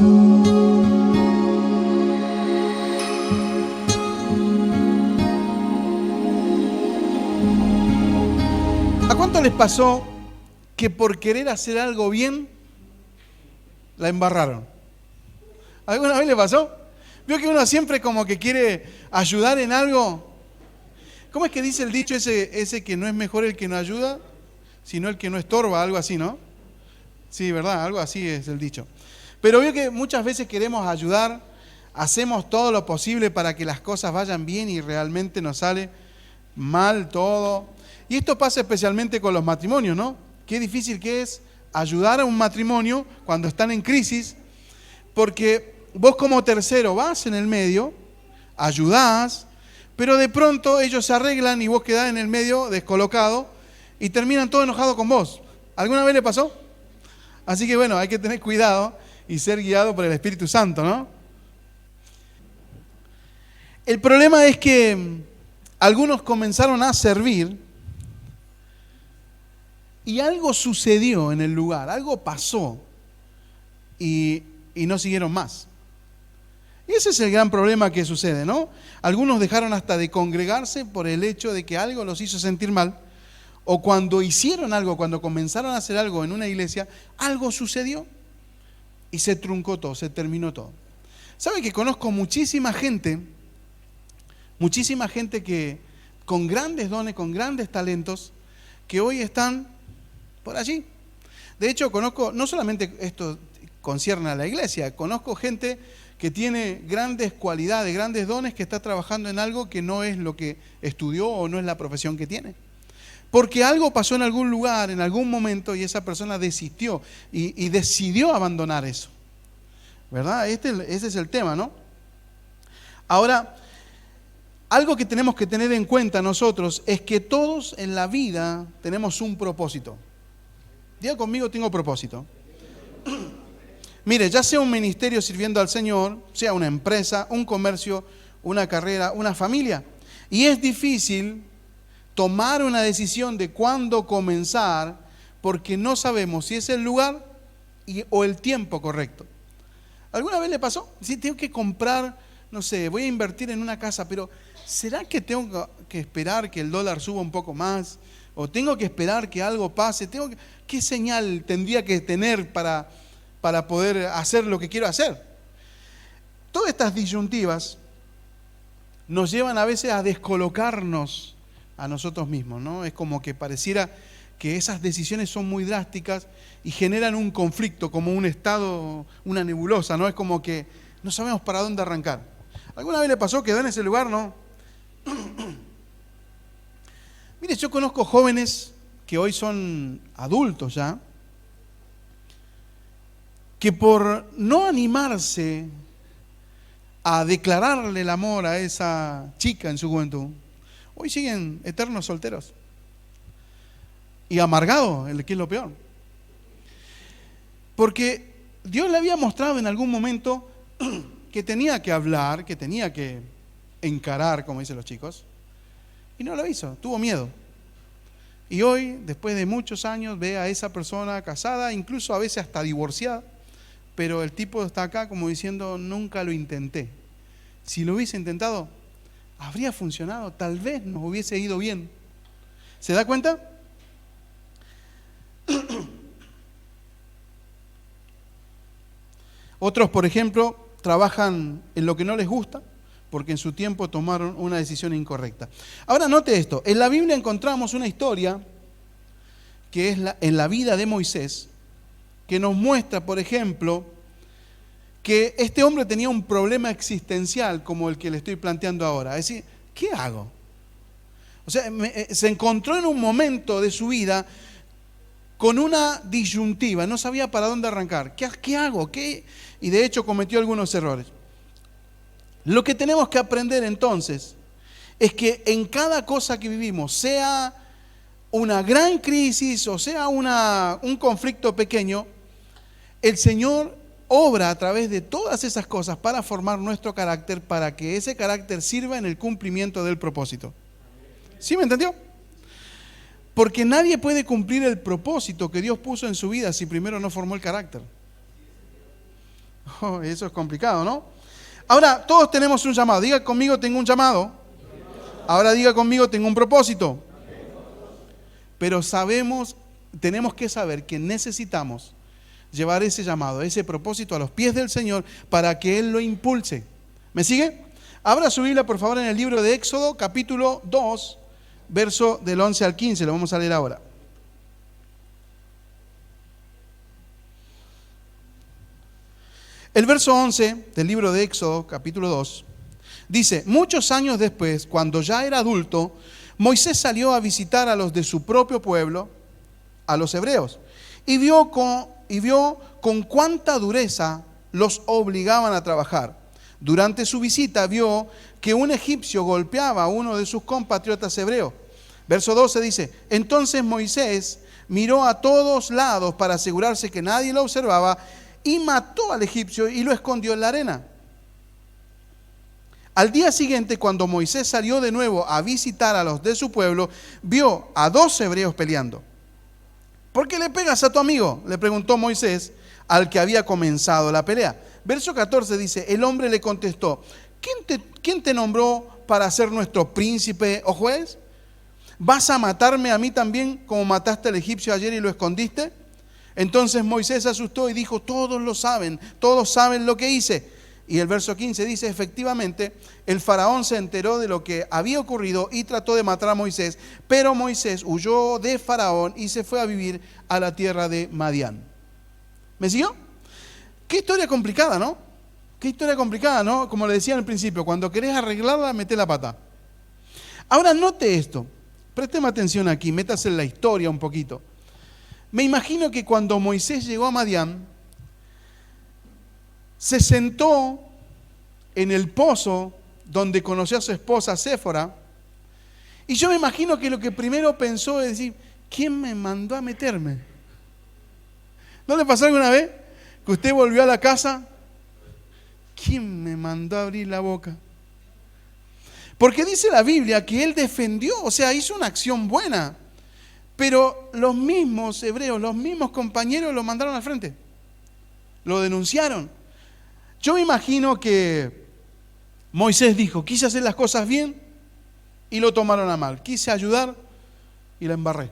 ¿A cuánto les pasó que por querer hacer algo bien la embarraron? ¿Alguna vez le pasó? ¿Vio que uno siempre como que quiere ayudar en algo? ¿Cómo es que dice el dicho ese que no es mejor el que no ayuda, sino el que no estorba? Algo así, ¿no? Sí, ¿verdad? Algo así es el dicho. Pero veo que muchas veces queremos ayudar, hacemos todo lo posible para que las cosas vayan bien y realmente nos sale mal todo. Y esto pasa especialmente con los matrimonios, ¿no? Qué difícil que es ayudar a un matrimonio cuando están en crisis, porque vos como tercero vas en el medio, ayudás, pero de pronto ellos se arreglan y vos quedás en el medio descolocado y terminan todos enojados con vos. ¿Alguna vez le pasó? Así que bueno, hay que tener cuidado y ser guiado por el Espíritu Santo, ¿no? El problema es que algunos comenzaron a servir y algo sucedió en el lugar, algo pasó y no siguieron más. Y ese es el gran problema que sucede, ¿no? Algunos dejaron hasta de congregarse por el hecho de que algo los hizo sentir mal, o cuando hicieron algo, cuando comenzaron a hacer algo en una iglesia, algo sucedió y se truncó todo, se terminó todo. ¿Saben que conozco muchísima gente que con grandes dones, con grandes talentos, que hoy están por allí? De hecho, conozco, no solamente esto concierne a la iglesia, conozco gente que tiene grandes cualidades, grandes dones, que está trabajando en algo que no es lo que estudió o no es la profesión que tiene. Porque algo pasó en algún lugar, en algún momento, y esa persona desistió y decidió abandonar eso. ¿Verdad? Ese es el tema, ¿no? Ahora, algo que tenemos que tener en cuenta nosotros es que todos en la vida tenemos un propósito. Diga conmigo, tengo propósito. Mire, ya sea un ministerio sirviendo al Señor, sea una empresa, un comercio, una carrera, una familia. Y es difícil tomar una decisión de cuándo comenzar porque no sabemos si es el lugar o el tiempo correcto. ¿Alguna vez le pasó? Si tengo que comprar, no sé, voy a invertir en una casa, pero ¿será que tengo que esperar que el dólar suba un poco más? ¿O tengo que esperar que algo pase? ¿Qué señal tendría que tener para poder hacer lo que quiero hacer? Todas estas disyuntivas nos llevan a veces a descolocarnos a nosotros mismos, ¿no? Es como que pareciera que esas decisiones son muy drásticas y generan un conflicto, como un estado, una nebulosa, ¿no? Es como que no sabemos para dónde arrancar. ¿Alguna vez le pasó? ¿Quedó en ese lugar? ¿No? Mire, yo conozco jóvenes que hoy son adultos ya, que por no animarse a declararle el amor a esa chica en su juventud, hoy siguen eternos solteros. Y amargados, que es lo peor. Porque Dios le había mostrado en algún momento que tenía que hablar, que tenía que encarar, como dicen los chicos, y no lo hizo, tuvo miedo. Y hoy, después de muchos años, ve a esa persona casada, incluso a veces hasta divorciada, pero el tipo está acá como diciendo, nunca lo intenté. Si lo hubiese intentado, habría funcionado, tal vez nos hubiese ido bien. ¿Se da cuenta? Otros, por ejemplo, trabajan en lo que no les gusta porque en su tiempo tomaron una decisión incorrecta. Ahora note esto, en la Biblia encontramos una historia que es en la vida de Moisés, que nos muestra, por ejemplo, que este hombre tenía un problema existencial como el que le estoy planteando ahora. Es decir, ¿qué hago? O sea, se encontró en un momento de su vida con una disyuntiva, no sabía para dónde arrancar. ¿Qué hago? Y de hecho cometió algunos errores. Lo que tenemos que aprender entonces es que en cada cosa que vivimos, sea una gran crisis o sea un conflicto pequeño, el Señor obra a través de todas esas cosas para formar nuestro carácter, para que ese carácter sirva en el cumplimiento del propósito. ¿Sí me entendió? Porque nadie puede cumplir el propósito que Dios puso en su vida si primero no formó el carácter. Oh, eso es complicado, ¿no? Ahora, todos tenemos un llamado. Diga conmigo, tengo un llamado. Ahora diga conmigo, tengo un propósito. Pero tenemos que saber que necesitamos llevar ese llamado, ese propósito a los pies del Señor para que Él lo impulse. ¿Me sigue? Abra su Biblia, por favor, en el libro de Éxodo, capítulo 2, verso del 11 al 15. Lo vamos a leer ahora. El verso 11 del libro de Éxodo, capítulo 2, dice: muchos años después, cuando ya era adulto, Moisés salió a visitar a los de su propio pueblo, a los hebreos, y vio con cuánta dureza los obligaban a trabajar. Durante su visita vio que un egipcio golpeaba a uno de sus compatriotas hebreos. Verso 12 dice: entonces Moisés miró a todos lados para asegurarse que nadie lo observaba, y mató al egipcio y lo escondió en la arena. Al día siguiente, cuando Moisés salió de nuevo a visitar a los de su pueblo, vio a 2 hebreos peleando. ¿Por qué le pegas a tu amigo?, le preguntó Moisés al que había comenzado la pelea. Verso 14 dice: el hombre le contestó: ¿quién te nombró para ser nuestro príncipe o juez? ¿Vas a matarme a mí también como mataste al egipcio ayer y lo escondiste? Entonces Moisés se asustó y dijo: todos saben lo que hice. Y el verso 15 dice: efectivamente, el faraón se enteró de lo que había ocurrido y trató de matar a Moisés, pero Moisés huyó de Faraón y se fue a vivir a la tierra de Madián. ¿Me siguió? Qué historia complicada, ¿no? Qué historia complicada, ¿no? Como le decía al principio, cuando querés arreglarla, meté la pata. Ahora note esto, présteme atención aquí, métase en la historia un poquito. Me imagino que cuando Moisés llegó a Madián, se sentó en el pozo donde conoció a su esposa Séfora, y yo me imagino que lo que primero pensó es decir: ¿quién me mandó a meterme? ¿No le pasó alguna vez que usted volvió a la casa? ¿Quién me mandó a abrir la boca? Porque dice la Biblia que él defendió, o sea, hizo una acción buena. Pero los mismos hebreos, los mismos compañeros lo mandaron al frente. Lo denunciaron. Yo me imagino que Moisés dijo: quise hacer las cosas bien y lo tomaron a mal. Quise ayudar y la embarré.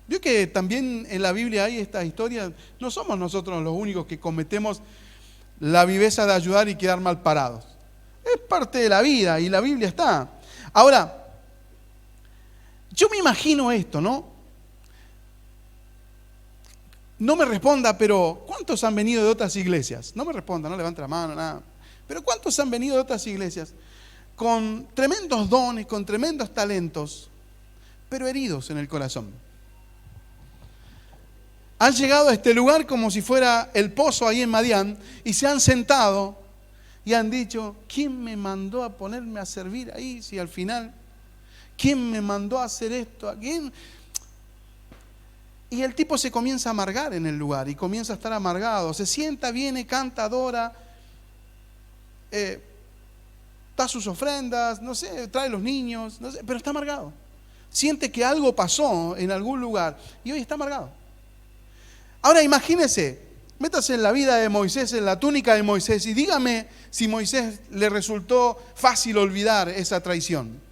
Vio que también en la Biblia hay esta historia. No somos nosotros los únicos que cometemos la viveza de ayudar y quedar mal parados. Es parte de la vida y la Biblia está. Ahora, yo me imagino esto, ¿no? No me responda, pero ¿cuántos han venido de otras iglesias? No me responda, no levante la mano, nada. Pero ¿cuántos han venido de otras iglesias con tremendos dones, con tremendos talentos, pero heridos en el corazón? Han llegado a este lugar como si fuera el pozo ahí en Madián y se han sentado y han dicho: ¿quién me mandó a ponerme a servir ahí si al final... ¿quién me mandó a hacer esto? ¿A quién? Y el tipo se comienza a amargar en el lugar y comienza a estar amargado. Se sienta, viene, canta, adora, da sus ofrendas, no sé, trae los niños, no sé, pero está amargado. Siente que algo pasó en algún lugar y hoy está amargado. Ahora imagínese, métase en la vida de Moisés, en la túnica de Moisés, y dígame si Moisés le resultó fácil olvidar esa traición.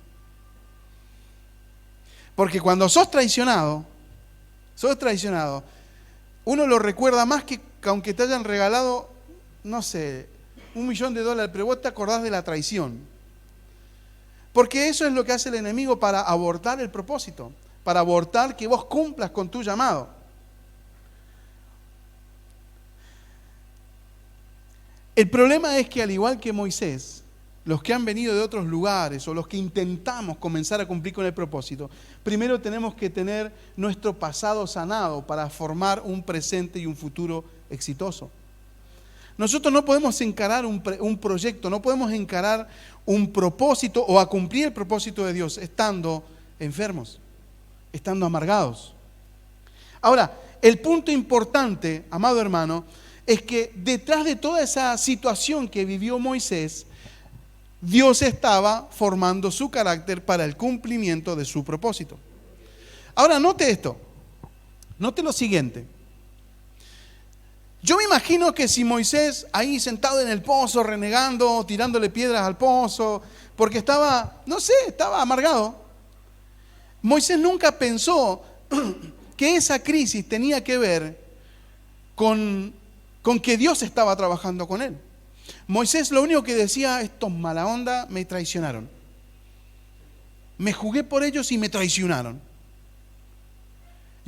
Porque cuando sos traicionado, uno lo recuerda más que aunque te hayan regalado, no sé, $1.000.000, pero vos te acordás de la traición. Porque eso es lo que hace el enemigo para abortar el propósito, para abortar que vos cumplas con tu llamado. El problema es que, al igual que Moisés, los que han venido de otros lugares o los que intentamos comenzar a cumplir con el propósito, primero tenemos que tener nuestro pasado sanado para formar un presente y un futuro exitoso. Nosotros no podemos encarar un proyecto, no podemos encarar un propósito o a cumplir el propósito de Dios estando enfermos, estando amargados. Ahora, el punto importante, amado hermano, es que detrás de toda esa situación que vivió Moisés, Dios estaba formando su carácter para el cumplimiento de su propósito. Ahora, note esto, note lo siguiente. Yo me imagino que si Moisés ahí sentado en el pozo, renegando, tirándole piedras al pozo, porque estaba, no sé, estaba amargado. Moisés nunca pensó que esa crisis tenía que ver con que Dios estaba trabajando con él. Moisés lo único que decía, estos mala onda me traicionaron. Me jugué por ellos y me traicionaron.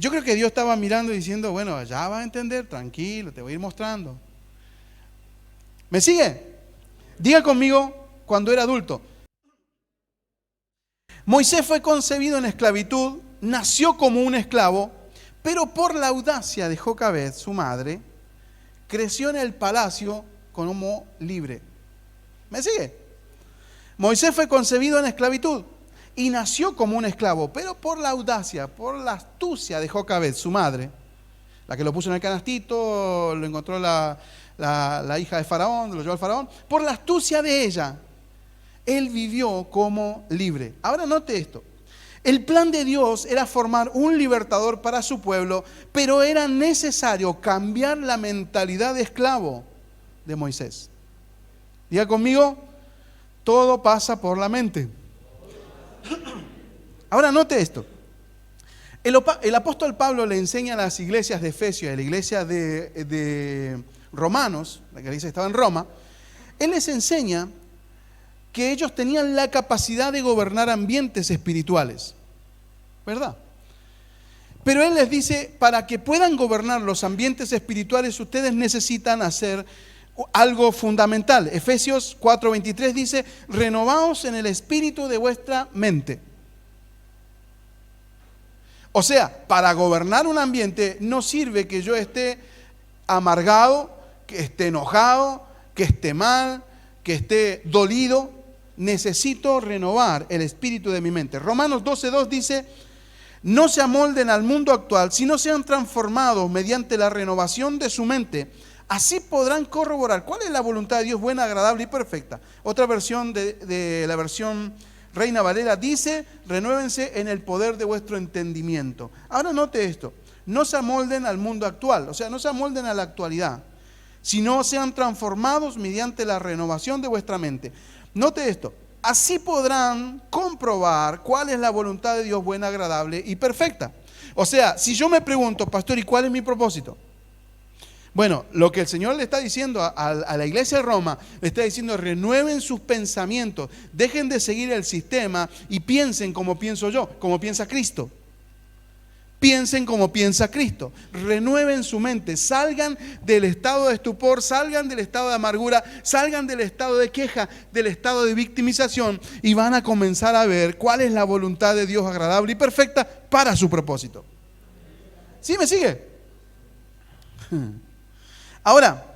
Yo creo que Dios estaba mirando y diciendo, bueno, ya vas a entender, tranquilo, te voy a ir mostrando. ¿Me sigue? Diga conmigo, cuando era adulto. Moisés fue concebido en esclavitud, nació como un esclavo, pero por la audacia de Jocabed, su madre, creció en el palacio como libre. ¿Me sigue? Moisés fue concebido en esclavitud y nació como un esclavo, pero por la audacia, por la astucia de Jocabed, su madre, la que lo puso en el canastito, lo encontró la hija de Faraón, lo llevó al Faraón, por la astucia de ella, él vivió como libre. Ahora note esto. El plan de Dios era formar un libertador para su pueblo, pero era necesario cambiar la mentalidad de esclavo de Moisés. Diga conmigo, todo pasa por la mente. Ahora note esto. El apóstol Pablo le enseña a las iglesias de Efesios, a la iglesia de Romanos, la iglesia estaba en Roma, él les enseña que ellos tenían la capacidad de gobernar ambientes espirituales, ¿verdad? Pero él les dice, para que puedan gobernar los ambientes espirituales, ustedes necesitan hacer algo fundamental. Efesios 4:23 dice, renovaos en el espíritu de vuestra mente. O sea, para gobernar un ambiente no sirve que yo esté amargado, que esté enojado, que esté mal, que esté dolido. Necesito renovar el espíritu de mi mente. Romanos 12:2 dice, no se amolden al mundo actual, sino sean transformados mediante la renovación de su mente. Así podrán corroborar cuál es la voluntad de Dios buena, agradable y perfecta. Otra versión de la versión Reina Valera dice, renuévense en el poder de vuestro entendimiento. Ahora note esto, no se amolden al mundo actual, o sea, no se amolden a la actualidad, sino sean transformados mediante la renovación de vuestra mente. Note esto, así podrán comprobar cuál es la voluntad de Dios buena, agradable y perfecta. O sea, si yo me pregunto, pastor, ¿y cuál es mi propósito? Bueno, lo que el Señor le está diciendo a la iglesia de Roma, le está diciendo, renueven sus pensamientos, dejen de seguir el sistema y piensen como pienso yo, como piensa Cristo. Piensen como piensa Cristo, renueven su mente, salgan del estado de estupor, salgan del estado de amargura, salgan del estado de queja, del estado de victimización y van a comenzar a ver cuál es la voluntad de Dios agradable y perfecta para su propósito. ¿Sí me sigue? Ahora,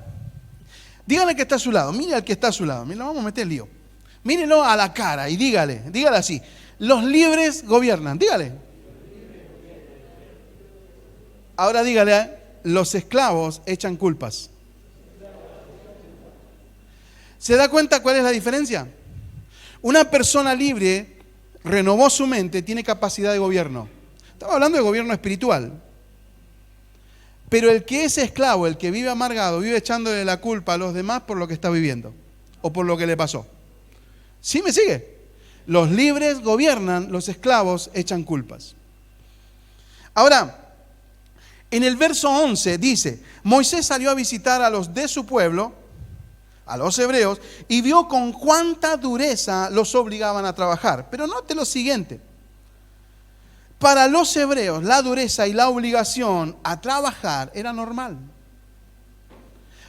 dígale que está a su lado, mire al que está a su lado, mire, vamos a meter lío. Mírelo a la cara y dígale así, los libres gobiernan, dígale. Ahora dígale, los esclavos echan culpas. ¿Se da cuenta cuál es la diferencia? Una persona libre renovó su mente, tiene capacidad de gobierno. Estamos hablando de gobierno espiritual. Pero el que es esclavo, el que vive amargado, vive echándole la culpa a los demás por lo que está viviendo o por lo que le pasó. ¿Sí me sigue? Los libres gobiernan, los esclavos echan culpas. Ahora, en el verso 11 dice, Moisés salió a visitar a los de su pueblo, a los hebreos, y vio con cuánta dureza los obligaban a trabajar. Pero note lo siguiente, para los hebreos la dureza y la obligación a trabajar era normal.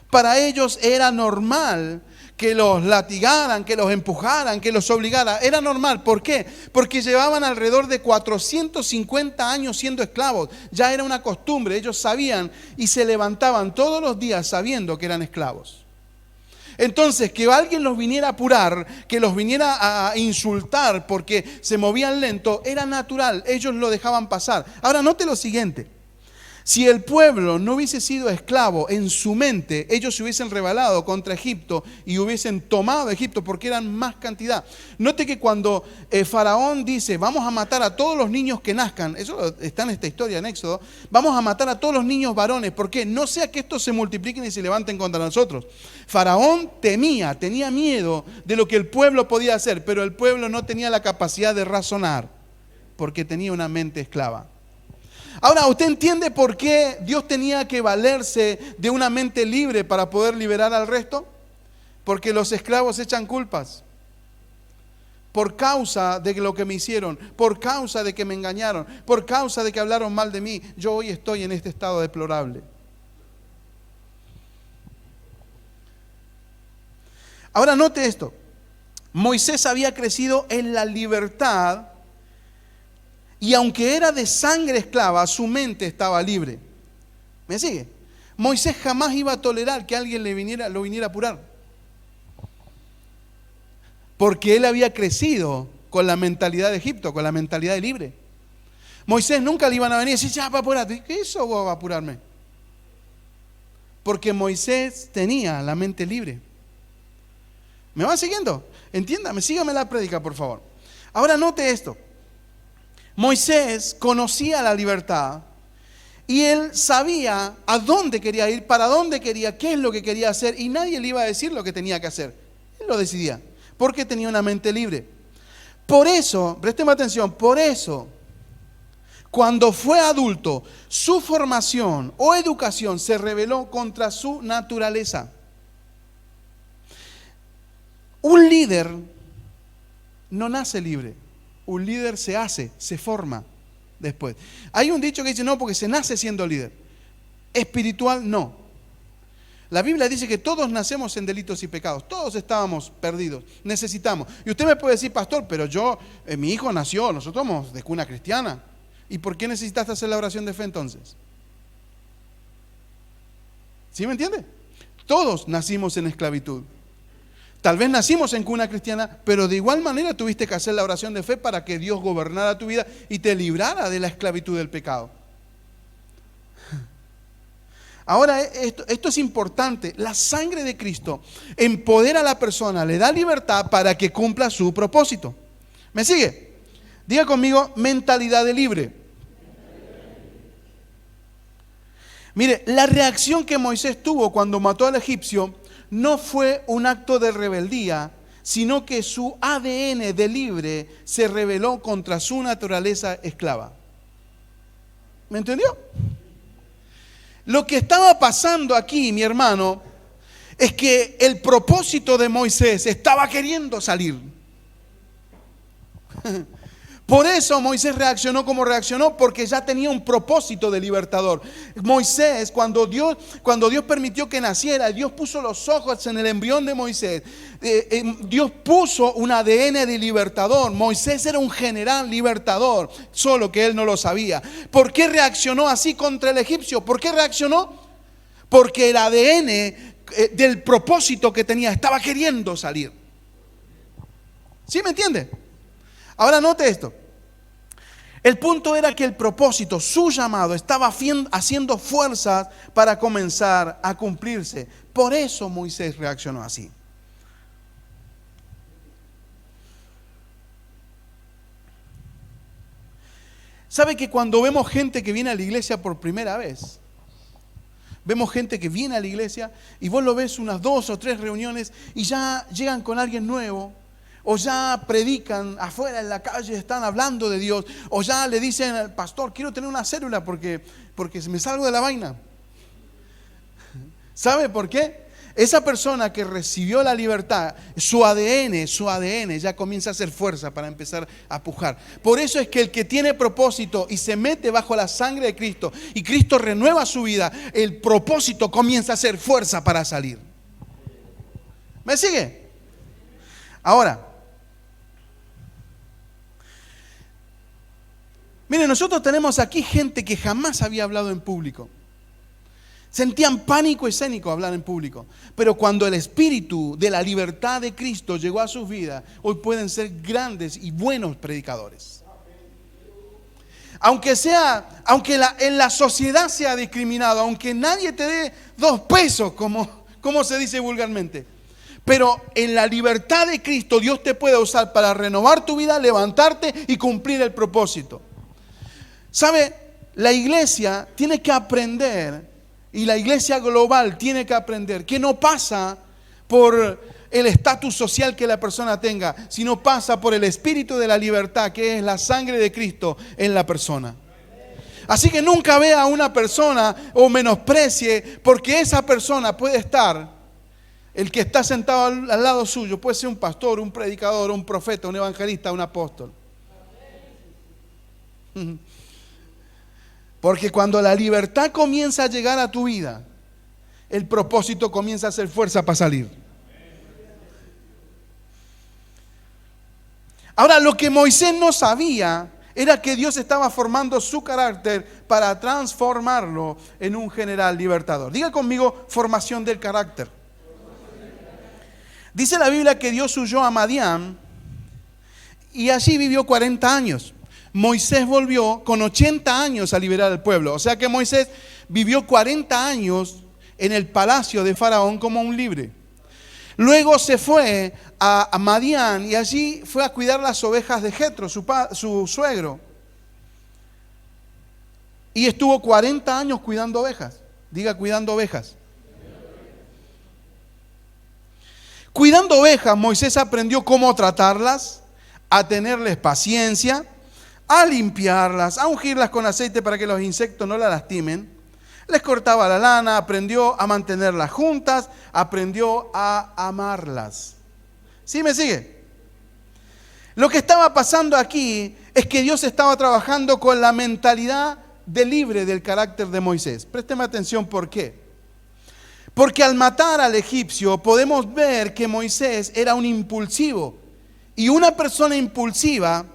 Para ellos era normal que los latigaran, que los empujaran, que los obligaran. Era normal. ¿Por qué? Porque llevaban alrededor de 450 años siendo esclavos. Ya era una costumbre. Ellos sabían y se levantaban todos los días sabiendo que eran esclavos. Entonces, que alguien los viniera a apurar, que los viniera a insultar porque se movían lento, era natural. Ellos lo dejaban pasar. Ahora, note lo siguiente. Si el pueblo no hubiese sido esclavo en su mente, ellos se hubiesen rebelado contra Egipto y hubiesen tomado Egipto porque eran más cantidad. Note que cuando Faraón dice, vamos a matar a todos los niños que nazcan, eso está en esta historia en Éxodo, vamos a matar a todos los niños varones, porque no sea que estos se multipliquen y se levanten contra nosotros. Faraón tenía miedo de lo que el pueblo podía hacer, pero el pueblo no tenía la capacidad de razonar, porque tenía una mente esclava. Ahora, ¿usted entiende por qué Dios tenía que valerse de una mente libre para poder liberar al resto? Porque los esclavos echan culpas. Por causa de lo que me hicieron, por causa de que me engañaron, por causa de que hablaron mal de mí, yo hoy estoy en este estado deplorable. Ahora note esto. Moisés había crecido en la libertad. Y aunque era de sangre esclava, su mente estaba libre. ¿Me sigue? Moisés jamás iba a tolerar que alguien lo viniera a apurar. Porque él había crecido con la mentalidad de Egipto, con la mentalidad de libre. Moisés nunca le iban a venir y decir, ya, va a apurarte. ¿Qué hizo vos va a apurarme? Porque Moisés tenía la mente libre. ¿Me van siguiendo? Entiéndame, sígame la prédica, por favor. Ahora note esto. Moisés conocía la libertad y él sabía a dónde quería ir, para dónde quería, qué es lo que quería hacer, y nadie le iba a decir lo que tenía que hacer. Él lo decidía, porque tenía una mente libre. Por eso, présteme atención, por eso, cuando fue adulto, su formación o educación se rebeló contra su naturaleza. Un líder no nace libre. Un líder se hace, se forma después. Hay un dicho que dice, no, porque se nace siendo líder. Espiritual, no. La Biblia dice que todos nacemos en delitos y pecados. Todos estábamos perdidos. Necesitamos. Y usted me puede decir, pastor, pero mi hijo nació, nosotros somos de cuna cristiana. ¿Y por qué necesitaste hacer la oración de fe entonces? ¿Sí me entiende? Todos nacimos en esclavitud. Tal vez nacimos en cuna cristiana, pero de igual manera tuviste que hacer la oración de fe para que Dios gobernara tu vida y te librara de la esclavitud del pecado. Ahora, esto es importante. La sangre de Cristo empodera a la persona, le da libertad para que cumpla su propósito. ¿Me sigue? Diga conmigo, mentalidad de libre. Mire, la reacción que Moisés tuvo cuando mató al egipcio no fue un acto de rebeldía, sino que su ADN de libre se rebeló contra su naturaleza esclava. ¿Me entendió? Lo que estaba pasando aquí, mi hermano, es que el propósito de Moisés estaba queriendo salir. Por eso Moisés reaccionó como reaccionó, porque ya tenía un propósito de libertador. Moisés, cuando Dios permitió que naciera, Dios puso los ojos en el embrión de Moisés. Dios puso un ADN de libertador. Moisés era un general libertador, solo que él no lo sabía. ¿Por qué reaccionó así contra el egipcio? ¿Por qué reaccionó? Porque el ADN del propósito que tenía estaba queriendo salir. ¿Sí me entiende? Ahora note esto. El punto era que el propósito, su llamado, estaba haciendo fuerzas para comenzar a cumplirse. Por eso Moisés reaccionó así. ¿Sabe que cuando vemos gente que viene a la iglesia por primera vez, vemos gente que viene a la iglesia y vos lo ves unas 2 o 3 reuniones y ya llegan con alguien nuevo? O ya predican afuera en la calle, están hablando de Dios. O ya le dicen al pastor, quiero tener una célula porque me salgo de la vaina. ¿Sabe por qué? Esa persona que recibió la libertad, su ADN ya comienza a hacer fuerza para empezar a pujar. Por eso es que el que tiene propósito y se mete bajo la sangre de Cristo y Cristo renueva su vida, el propósito comienza a hacer fuerza para salir. ¿Me sigue? Ahora, miren, nosotros tenemos aquí gente que jamás había hablado en público. Sentían pánico escénico hablar en público. Pero cuando el espíritu de la libertad de Cristo llegó a sus vidas, hoy pueden ser grandes y buenos predicadores. en la sociedad sea discriminado, aunque nadie te dé 2 pesos, como se dice vulgarmente. Pero en la libertad de Cristo Dios te puede usar para renovar tu vida, levantarte y cumplir el propósito. ¿Sabe? La iglesia tiene que aprender, y la iglesia global tiene que aprender, que no pasa por el estatus social que la persona tenga, sino pasa por el espíritu de la libertad, que es la sangre de Cristo en la persona. Así que nunca vea a una persona o menosprecie, porque esa persona puede estar, el que está sentado al lado suyo, puede ser un pastor, un predicador, un profeta, un evangelista, un apóstol. Porque cuando la libertad comienza a llegar a tu vida, el propósito comienza a hacer fuerza para salir. Ahora, lo que Moisés no sabía era que Dios estaba formando su carácter para transformarlo en un general libertador. Diga conmigo, formación del carácter. Dice la Biblia que Dios huyó a Madián y allí vivió 40 años. Moisés volvió con 80 años a liberar al pueblo. O sea que Moisés vivió 40 años en el palacio de Faraón como un libre. Luego se fue a Madián y allí fue a cuidar las ovejas de Jetro, su suegro. Y estuvo 40 años cuidando ovejas. Diga, cuidando ovejas. Cuidando ovejas, Moisés aprendió cómo tratarlas, a tenerles paciencia, a limpiarlas, a ungirlas con aceite para que los insectos no la lastimen. Les cortaba la lana, aprendió a mantenerlas juntas, aprendió a amarlas. ¿Sí me sigue? Lo que estaba pasando aquí es que Dios estaba trabajando con la mentalidad de libre del carácter de Moisés. Présteme atención, ¿por qué? Porque al matar al egipcio podemos ver que Moisés era un impulsivo. Y una persona impulsiva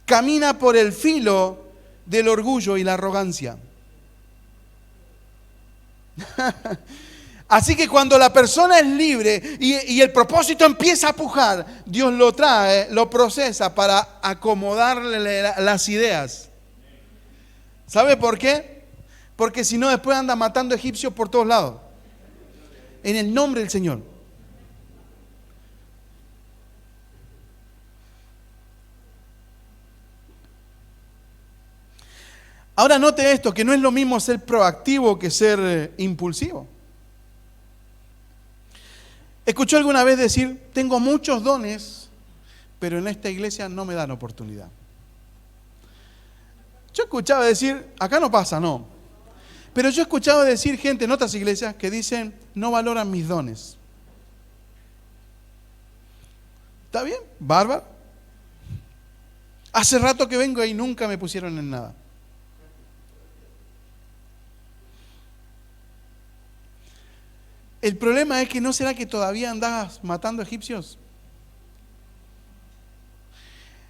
camina por el filo del orgullo y la arrogancia. Así que cuando la persona es libre y el propósito empieza a pujar, Dios lo trae, lo procesa para acomodarle las ideas. ¿Sabe por qué? Porque si no después anda matando egipcios por todos lados. En el nombre del Señor. Ahora note esto, que no es lo mismo ser proactivo que ser impulsivo. ¿Escuchó alguna vez decir, tengo muchos dones, pero en esta iglesia no me dan oportunidad? Yo escuchaba decir, acá no pasa, no. Pero yo he escuchado decir gente en otras iglesias que dicen, no valoran mis dones. ¿Está bien? Bárbaro. Hace rato que vengo y nunca me pusieron en nada. El problema es que ¿no será que todavía andas matando egipcios?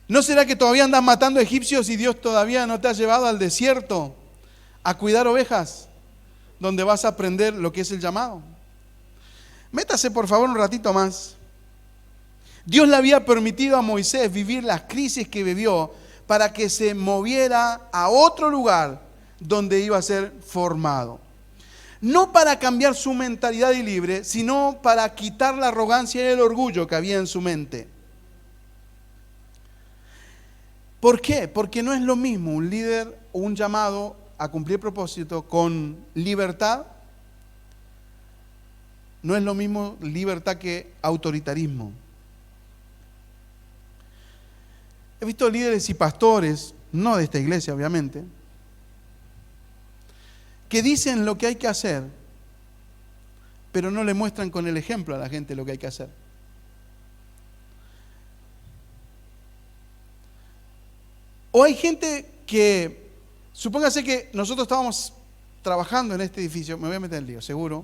¿No será que todavía andas matando egipcios y Dios todavía no te ha llevado al desierto a cuidar ovejas, donde vas a aprender lo que es el llamado? Métase por favor un ratito más. Dios le había permitido a Moisés vivir las crisis que vivió para que se moviera a otro lugar donde iba a ser formado. No para cambiar su mentalidad y libre, sino para quitar la arrogancia y el orgullo que había en su mente. ¿Por qué? Porque no es lo mismo un líder o un llamado a cumplir propósito con libertad. No es lo mismo libertad que autoritarismo. He visto líderes y pastores, no de esta iglesia obviamente, que dicen lo que hay que hacer, pero no le muestran con el ejemplo a la gente lo que hay que hacer. O hay gente que, supóngase que nosotros estábamos trabajando en este edificio, me voy a meter en el lío, seguro,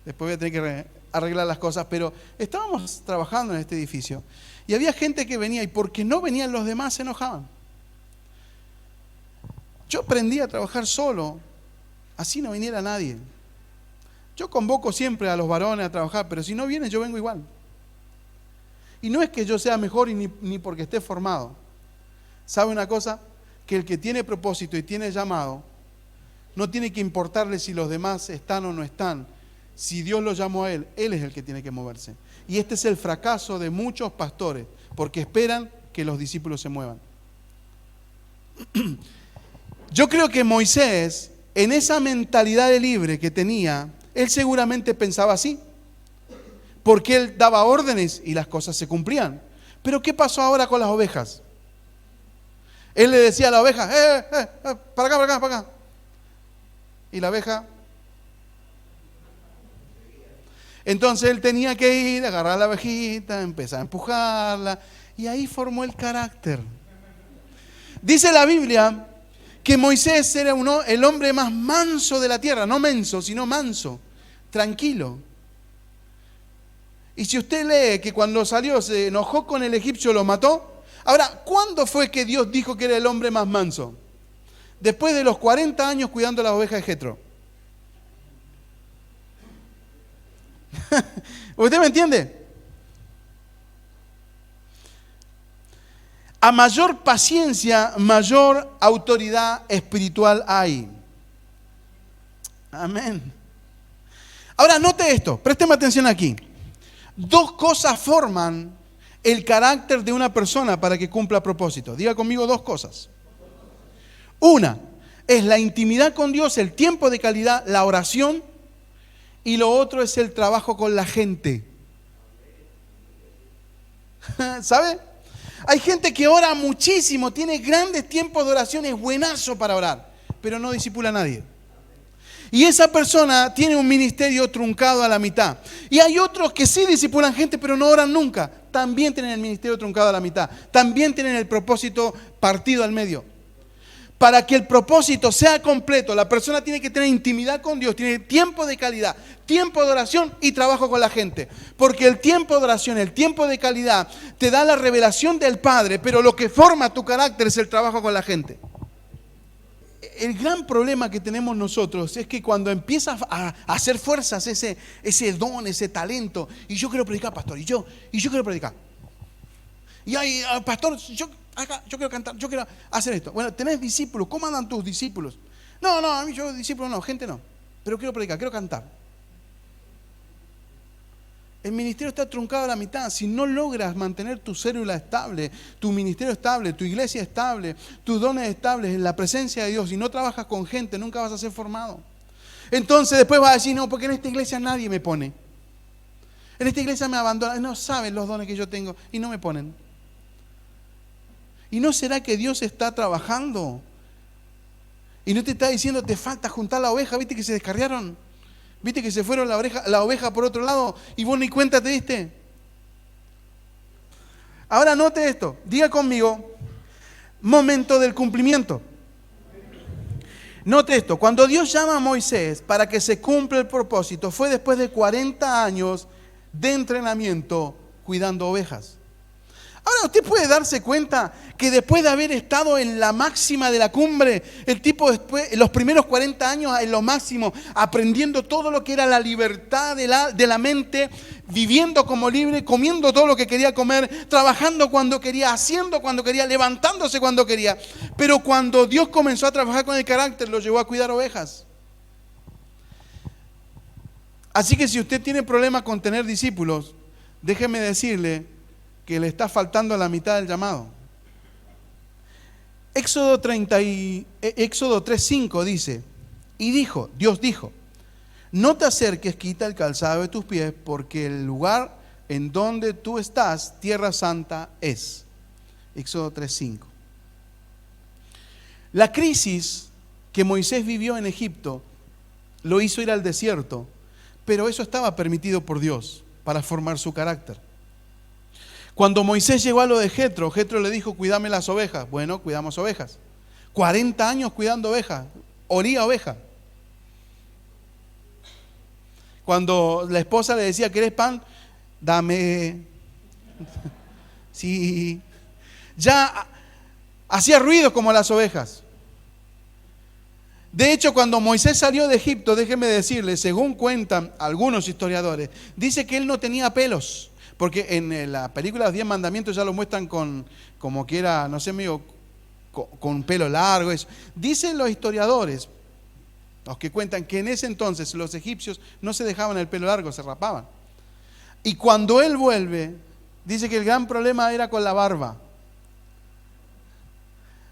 después voy a tener que arreglar las cosas, pero estábamos trabajando en este edificio y había gente que venía y porque no venían los demás se enojaban. Yo aprendí a trabajar solo, así no viniera nadie. Yo convoco siempre a los varones a trabajar, pero si no vienen yo vengo igual. Y no es que yo sea mejor ni porque esté formado. ¿Sabe una cosa? que el que tiene propósito y tiene llamado, no tiene que importarle si los demás están o no están. Si Dios lo llamó a él es el que tiene que moverse. Y este es el fracaso de muchos pastores, porque esperan que los discípulos se muevan. Yo creo que Moisés, en esa mentalidad de libre que tenía, él seguramente pensaba así, porque él daba órdenes y las cosas se cumplían. Pero ¿qué pasó ahora con las ovejas? Él le decía a la oveja, para acá, para acá, para acá. Y la oveja. Entonces él tenía que ir, agarrar a la ovejita, empezar a empujarla, y ahí formó el carácter. Dice la Biblia que Moisés era el hombre más manso de la tierra, no menso, sino manso, tranquilo. Y si usted lee que cuando salió se enojó con el egipcio, lo mató. Ahora, ¿cuándo fue que Dios dijo que era el hombre más manso? Después de los 40 años cuidando las ovejas de Jetro. ¿Usted me entiende? A mayor paciencia, mayor autoridad espiritual hay. Amén. Ahora, note esto, présteme atención aquí. Dos cosas forman el carácter de una persona para que cumpla propósito. Diga conmigo dos cosas. Una es la intimidad con Dios, el tiempo de calidad, la oración. Y lo otro es el trabajo con la gente. ¿Sabe? Hay gente que ora muchísimo, tiene grandes tiempos de oración, es buenazo para orar, pero no discipula a nadie. Y esa persona tiene un ministerio truncado a la mitad. Y hay otros que sí discipulan gente, pero no oran nunca. También tienen el ministerio truncado a la mitad. También tienen el propósito partido al medio. Para que el propósito sea completo, la persona tiene que tener intimidad con Dios, tiene tiempo de calidad, tiempo de oración y trabajo con la gente. Porque el tiempo de oración, el tiempo de calidad te da la revelación del Padre, pero lo que forma tu carácter es el trabajo con la gente. El gran problema que tenemos nosotros es que cuando empiezas a hacer fuerzas ese don, ese talento, y yo quiero predicar, pastor, y yo quiero predicar. Y hay, pastor, yo quiero cantar, yo quiero hacer esto. Bueno, tenés discípulos, ¿cómo andan tus discípulos? No, a mí yo discípulos no, gente no, pero quiero predicar, quiero cantar. El ministerio está truncado a la mitad. Si no logras mantener tu célula estable, tu ministerio estable, tu iglesia estable, tus dones estables en la presencia de Dios y no trabajas con gente, nunca vas a ser formado. Entonces después vas a decir, no, porque en esta iglesia nadie me pone. En esta iglesia me abandonan, no saben los dones que yo tengo y no me ponen. ¿Y no será que Dios está trabajando? Y no te está diciendo, te falta juntar la oveja, ¿viste que se descarriaron? ¿Viste que se fueron la oveja por otro lado y vos ni cuenta te diste? Ahora note esto, diga conmigo, momento del cumplimiento. Note esto, cuando Dios llama a Moisés para que se cumpla el propósito, fue después de 40 años de entrenamiento cuidando ovejas. Ahora usted puede darse cuenta que después de haber estado en la máxima de la cumbre, el tipo después, los primeros 40 años en lo máximo, aprendiendo todo lo que era la libertad de la mente, viviendo como libre, comiendo todo lo que quería comer, trabajando cuando quería, haciendo cuando quería, levantándose cuando quería. Pero cuando Dios comenzó a trabajar con el carácter, lo llevó a cuidar ovejas. Así que si usted tiene problemas con tener discípulos, déjeme decirle que le está faltando la mitad del llamado. Éxodo 3:5 dice, y Dios dijo, no te acerques, quita el calzado de tus pies, porque el lugar en donde tú estás, tierra santa es. Éxodo 3:5. La crisis que Moisés vivió en Egipto lo hizo ir al desierto, pero eso estaba permitido por Dios para formar su carácter. Cuando Moisés llegó a lo de Jetro, Jetro le dijo, cuídame las ovejas. Bueno, cuidamos ovejas. 40 años cuidando ovejas, olía oveja. Cuando la esposa le decía, ¿querés pan? Dame. Sí. Ya hacía ruidos como las ovejas. De hecho, cuando Moisés salió de Egipto, déjeme decirle, según cuentan algunos historiadores, dice que él no tenía pelos. Porque en la película Los 10 Mandamientos ya lo muestran como que era, no sé, medio con pelo largo. Eso. Dicen los historiadores, los que cuentan que en ese entonces los egipcios no se dejaban el pelo largo, se rapaban. Y cuando él vuelve, dice que el gran problema era con la barba.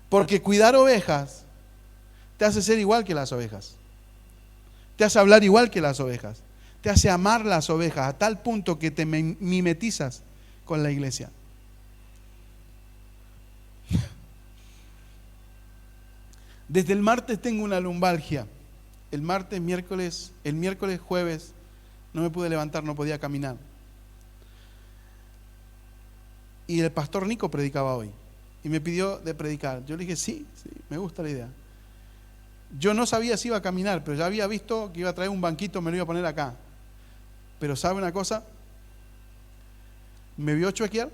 Porque cuidar ovejas te hace ser igual que las ovejas. Te hace hablar igual que las ovejas. Te hace amar las ovejas a tal punto que te mimetizas con la iglesia. Desde el martes tengo una lumbalgia. El martes, el miércoles, jueves, no me pude levantar, no podía caminar. Y el pastor Nico predicaba hoy. Y me pidió de predicar. Yo le dije, sí, me gusta la idea. Yo no sabía si iba a caminar, pero ya había visto que iba a traer un banquito, me lo iba a poner acá. Pero ¿sabe una cosa? Me vio chuequear.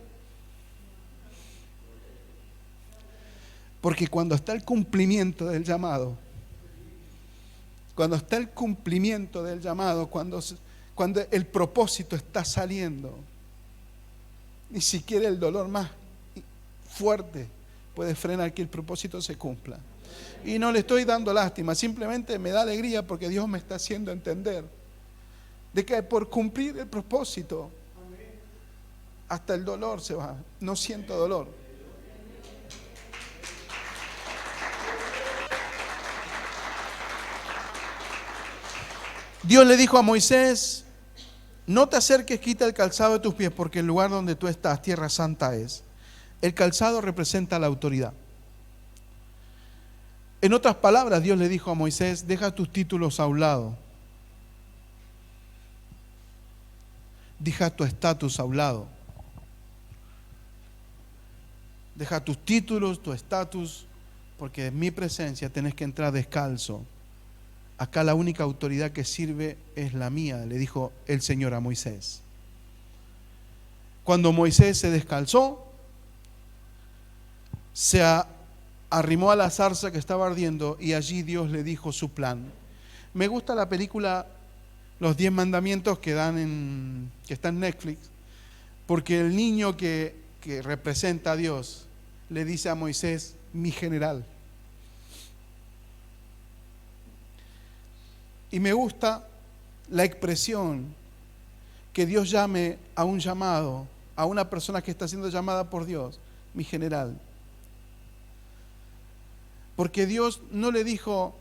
Porque cuando está el cumplimiento del llamado, cuando el propósito está saliendo, ni siquiera el dolor más fuerte puede frenar que el propósito se cumpla. Y no le estoy dando lástima, simplemente me da alegría porque Dios me está haciendo entender de que por cumplir el propósito, hasta el dolor se va. No siento dolor. Dios le dijo a Moisés, no te acerques, quita el calzado de tus pies, porque el lugar donde tú estás, tierra santa es. El calzado representa la autoridad. En otras palabras, Dios le dijo a Moisés, deja tus títulos a un lado. Deja tu estatus a un lado. Deja tus títulos, tu estatus, porque en mi presencia tenés que entrar descalzo. Acá la única autoridad que sirve es la mía, le dijo el Señor a Moisés. Cuando Moisés se descalzó, se arrimó a la zarza que estaba ardiendo y allí Dios le dijo su plan. Me gusta la película Los 10 Mandamientos que está en Netflix, porque el niño que representa a Dios le dice a Moisés, mi general. Y me gusta la expresión que Dios llame a un llamado, a una persona que está siendo llamada por Dios, mi general. Porque Dios no le dijo,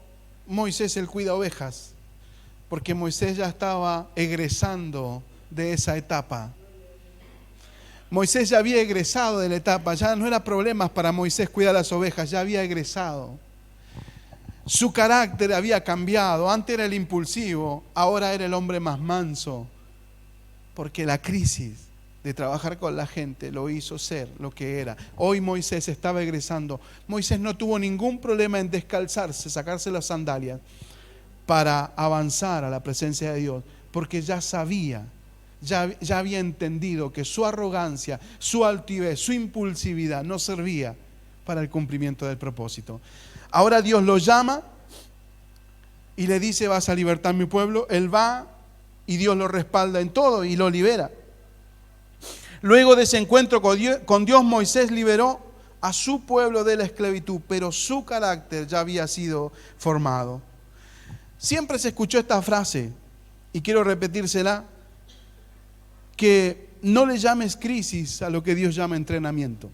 Moisés, él cuida ovejas, porque Moisés ya estaba egresando de esa etapa. Moisés ya había egresado de la etapa, ya no era problema para Moisés cuidar las ovejas, ya había egresado. Su carácter había cambiado, antes era el impulsivo, ahora era el hombre más manso, porque la crisis de trabajar con la gente lo hizo ser lo que era. Hoy Moisés estaba egresando. Moisés no tuvo ningún problema en descalzarse, sacarse las sandalias para avanzar a la presencia de Dios, porque ya sabía, ya había entendido que su arrogancia, su altivez, su impulsividad no servía para el cumplimiento del propósito. Ahora Dios lo llama y le dice, vas a libertar mi pueblo. Él va y Dios lo respalda en todo y lo libera. Luego de ese encuentro con Dios, Moisés liberó a su pueblo de la esclavitud, pero su carácter ya había sido formado. Siempre se escuchó esta frase, y quiero repetírsela, que no le llames crisis a lo que Dios llama entrenamiento.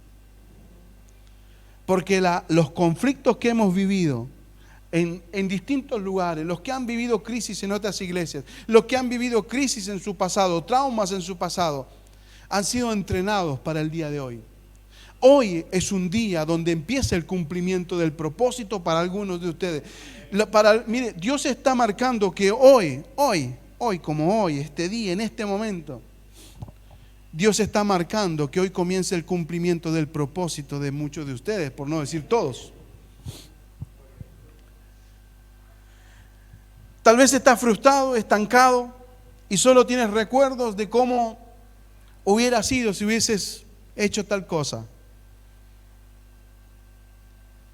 Porque los conflictos que hemos vivido en distintos lugares, los que han vivido crisis en otras iglesias, los que han vivido crisis en su pasado, traumas en su pasado, han sido entrenados para el día de hoy. Hoy es un día donde empieza el cumplimiento del propósito para algunos de ustedes. Mire, Dios está marcando que hoy, como hoy, este día, en este momento, Dios está marcando que hoy comienza el cumplimiento del propósito de muchos de ustedes, por no decir todos. Tal vez estás frustrado, estancado y solo tienes recuerdos de cómo hubiera sido si hubieses hecho tal cosa.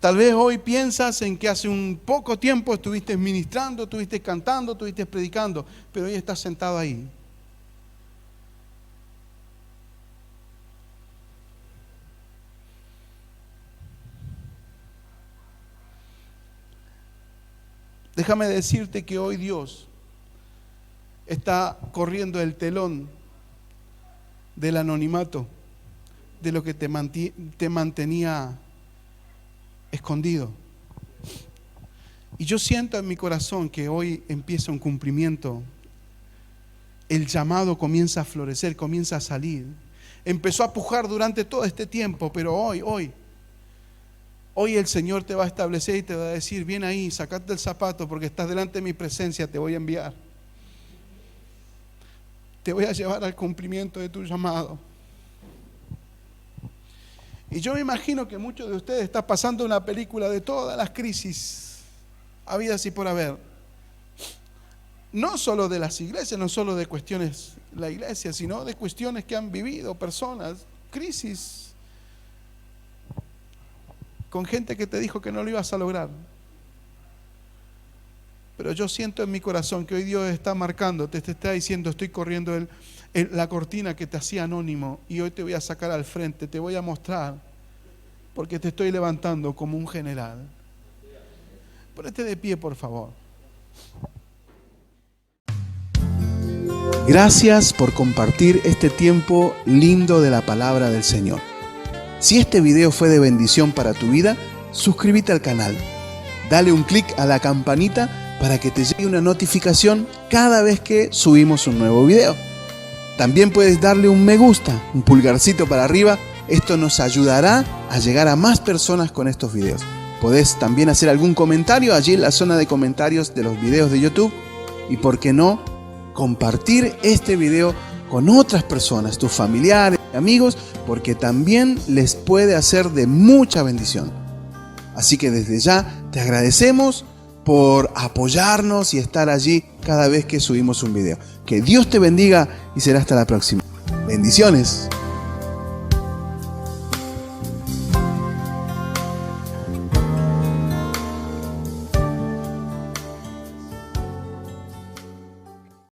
Tal vez hoy piensas en que hace un poco tiempo estuviste ministrando, estuviste cantando, estuviste predicando, pero hoy estás sentado ahí. Déjame decirte que hoy Dios está corriendo el telón del anonimato, de lo que te mantenía escondido. Y yo siento en mi corazón que hoy empieza un cumplimiento. El llamado comienza a florecer, comienza a salir. Empezó a pujar durante todo este tiempo, pero hoy el Señor te va a establecer y te va a decir: bien ahí, sacate el zapato porque estás delante de mi presencia, te voy a enviar. Te voy a llevar al cumplimiento de tu llamado. Y yo me imagino que muchos de ustedes están pasando una película de todas las crisis habidas y por haber. No solo de las iglesias, no solo de cuestiones de la iglesia, sino de cuestiones que han vivido personas, crisis, con gente que te dijo que no lo ibas a lograr. Pero yo siento en mi corazón que hoy Dios está marcando, te está diciendo: estoy corriendo la cortina que te hacía anónimo y hoy te voy a sacar al frente, te voy a mostrar, porque te estoy levantando como un general. Ponete de pie, por favor. Gracias por compartir este tiempo lindo de la palabra del Señor. Si este video fue de bendición para tu vida, suscríbete al canal. Dale un clic a la campanita para que te llegue una notificación cada vez que subimos un nuevo video. También puedes darle un me gusta, un pulgarcito para arriba. Esto nos ayudará a llegar a más personas con estos videos. Podés también hacer algún comentario allí en la zona de comentarios de los videos de YouTube. Y por qué no, compartir este video con otras personas, tus familiares, amigos, porque también les puede hacer de mucha bendición. Así que desde ya te agradecemos por apoyarnos y estar allí cada vez que subimos un video. Que Dios te bendiga y será hasta la próxima. Bendiciones.